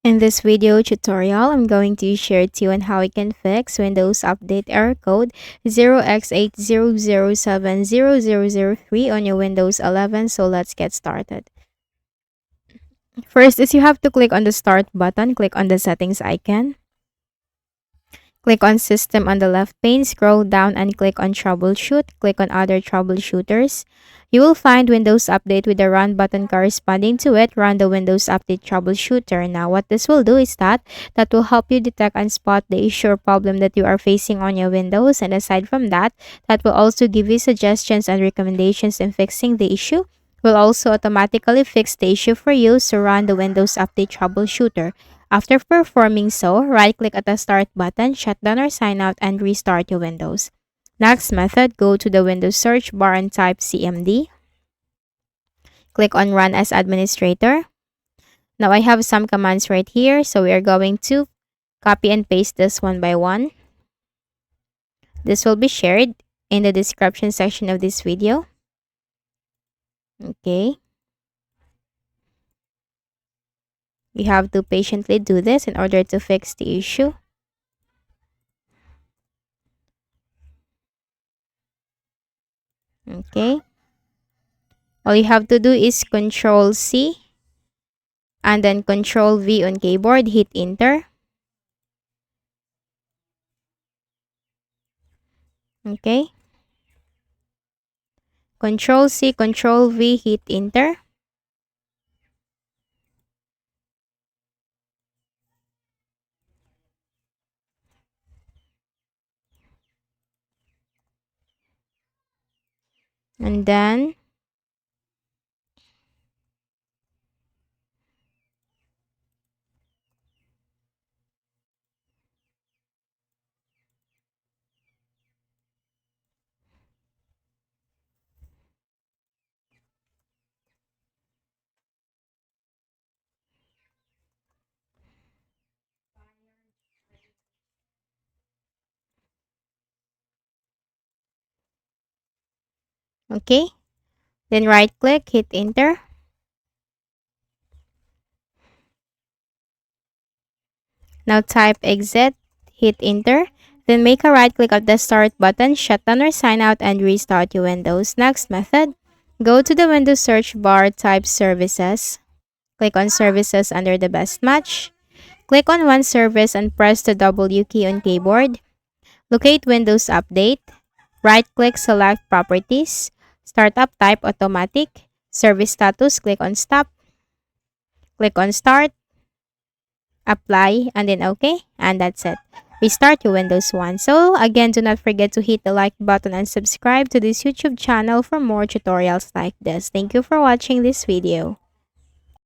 In this video tutorial, I'm going to share to you on how you can fix Windows Update error code 0x80070003 on your Windows 11. So let's get started. First is you have to click on the Start button, click on the Settings icon. Click on System on the left pane, scroll down and click on Troubleshoot. Click on Other Troubleshooters. You will find Windows Update with the Run button corresponding to it. Run the Windows Update Troubleshooter. Now, what this will do is that will help you detect and spot the issue or problem that you are facing on your Windows. And aside from that will also give you suggestions and recommendations in fixing the issue. Will also automatically fix the issue for you. So run the Windows Update Troubleshooter. After performing so, right-click at the Start button, shut down or sign out, and restart your Windows. Next method, go to the Windows search bar and type CMD. Click on Run as Administrator. Now, I have some commands right here, so we are going to copy and paste this one by one. This will be shared in the description section of this video. Okay. You have to patiently do this in order to fix the issue. Okay. All you have to do is Control C and then Control V on keyboard, hit enter. Okay. Control C, Control V, hit enter. And then okay. Then right click, hit enter. Now type exit, hit enter. Then make a right click on the Start button, shut down or sign out, and restart your Windows. Next method, go to the Windows search bar, type Services. Click on Services under the Best Match. Click on one service and press the W key on keyboard. Locate Windows Update. Right-click, select Properties. Startup type Automatic. Service status, click on Stop. Click on Start. Apply, and then OK. And that's it. Restart your Windows 1. So again, do not forget to hit the like button and subscribe to this YouTube channel for more tutorials like this. Thank you for watching this video.